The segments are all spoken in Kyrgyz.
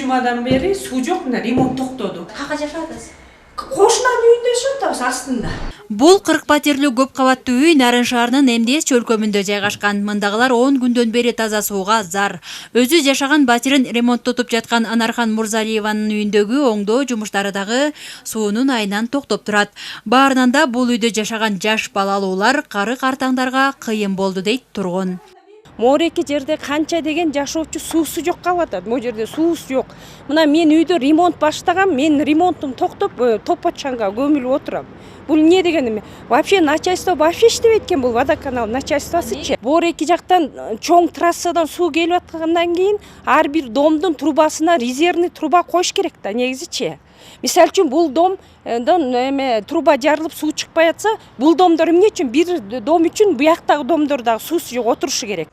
жумадан бери суу жок, мына ремонт токтоду. Кака жашадыңыз? Кошунанын үйүндө жашап астында. Бул 40 патерлүү көп кабаттуу үй Нарын шаарынын МДС чөлкөмүндө жайгашкан. Мындагылар 10 күндөн бери таза сууга зар. Өзү жашаган батирин ремонттотуп жаткан Анархан Мурзалиеванын үйүндөгү оңдоо жумуштары дагы суунун айынан токтоп турат. Баарынан да бул үйдө жашаган жаш балалуулар кары картаңдарга кыйын болду дейт тургун. Мореки жерде канча деген жашоочу суусу жок калып атат. Могу жерде суус жок. Мына мен үйдө ремонт баштагам, мен ремонтум токтоп, топочанга көмүлүп отурам. Бул эмне дегеним? Вообще начальство вообще иштебейт экен бул водоканал начальствосычы. Бореки жактан чоң трассадан суу келип аткандан кийин ар бир домдун трубасына резервный труба коюш керек да негизичи. Мисалы үчүн бул домдон труба жарылып суу чыкпай атса, бул домдор эмне үчүн бир дом үчүн буяктагы домдор дагы суусу жок отурушу керек.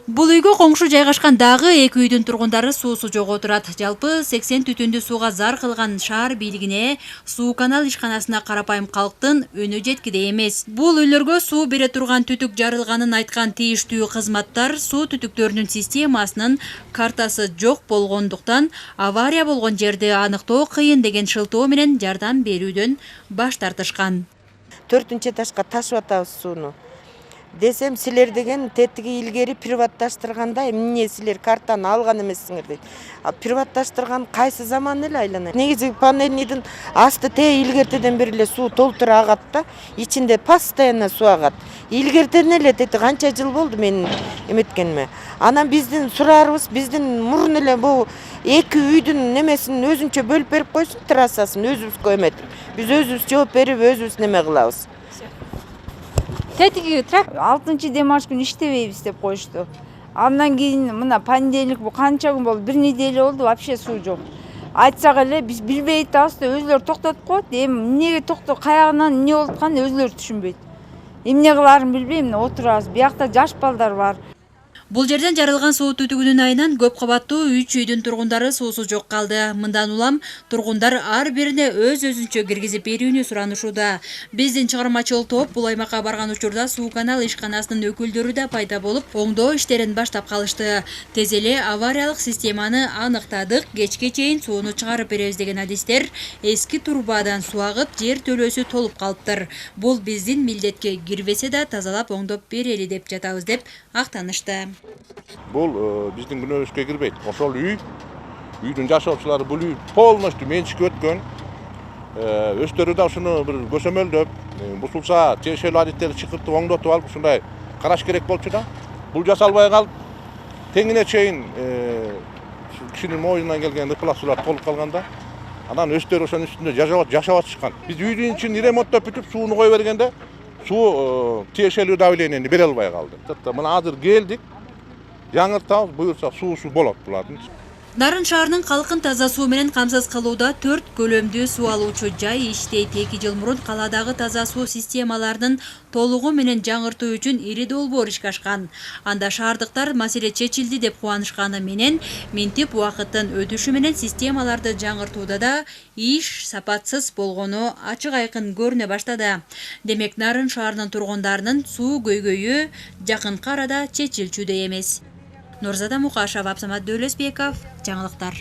Бул үйгө коңшу жайгашкан дагы эки үйдүн тургундары суусу жок отурат. Жалпы 80 түтүндү сууга зар кылган шаар бийлигине суу канал ишканасына карапайым калктын үнү жеткидей эмес. Бул үйлөргө суу бере турган түтүк жарылганын айткан тийиштүү кызматтар суу түтүктөрүнүн системасынын картасы жок болгондуктан авария болгон жерди аныктоо кыйын деген шылтоо менен жардам берүүдөн баш тартышкан. 4 этажга ташып атабыз сууну. Десем силер деген тетиги илгери приватташтырганда эмне силер картаны алган эмессиңер дейт. А приватташтырган кайсы заман эле айланат. Негизи панельныйдын асты илгертеден бери эле суу толтура агат да, ичинде постоянно суу агат. Илгертеден эле тети канча жыл болду менин эметкениме. Анан биздин сураарыбыз, биздин мурун эле бул эки үйдүн немесин өзүнчө бөлүп берип койсун, трассасын өзүбүзгө эметип. Биз өзүбүз жооп берип, өзүбүз неме кылабыз. Тетиги трак 6 демарш күн иштебейбиз деп коюшту. Андан кийин мына понедельник бу канча күн болду, бир неделя болду, вообще суу жок. Айтсак эле биз билбей атабыз да өзүлөр токтотуп коет. Эми эмнеге каягынан эмне болуп атканын өзүлөр түшүнбөйт. Эмне кылаарын билбей мына отурабыз. Биякта жаш балдар бар. Бул жерден жарылган суу түтүгүнүн айынан көп кабаттуу 3 үйдүн тургундары суусу жок калды. Мындан улам тургундар ар бирине өзүнчө киргизип берүүнү суранышууда. Биздин чыгармачыл топ бул аймакка барган учурда суу канал ишканасынын өкүлдөрү да пайда болуп, оңдоо иштерин баштап калышты. Тез эле авариялык системаны аныктадык, кечке чейин сууну чыгарып беребиз деген адистер эски турбадан суу агып, жер төлөөсү толуп калыптыр. Бул биздин милдетке кирбесе да тазалап оңдоп берели деп жатабыз деп актанышты. Бул биздин күнөөбүзгө кирбейт. Ошол үйдүн жашоочулары бул үй полностью менчикке өткөн. Өздөрү да ушуну бир көсөмөлдөп, бузулса тиешелүү адеттерди чакыртып оңдотуп алып ушундай караш керек болчу да. Бул жасалбай калып, теңине чейин кишинин моюнунан келген ыпласуулар толуп калганда, анан өздөрү ошонун үстүндө жашап атышкан. Биз үйдүн ичин ремонттоп бүтүп, сууну кое бергенде, суу тиешелүү давлениени бере албай калды. Мына азыр келдик. Жаңыртабыз, буюрса суусу болот булардын. Нарын шаарынын калкын таза суу менен камсыз кылууда 4 көлөмдүү суу алуучу жай иштейт. 2 жыл мурун каладагы таза суу системаларынын толугу менен жаңыртуу үчүн ири долбоор ишкашкан. Анда шаардыктар маселе чечилди деп кубанышканы менен минтип убакыттын өтүшү менен системаларды жаңыртууда да иш сапатсыз болгону ачык айкын көрүнө баштады. Демек Нарын шаарынын тургундарынын суу көйгөйү жакынкы арада чечилчүдөй эмес. Нурзада Мукашева, Абсамат Дөөлөсбеков, жаңылыктар.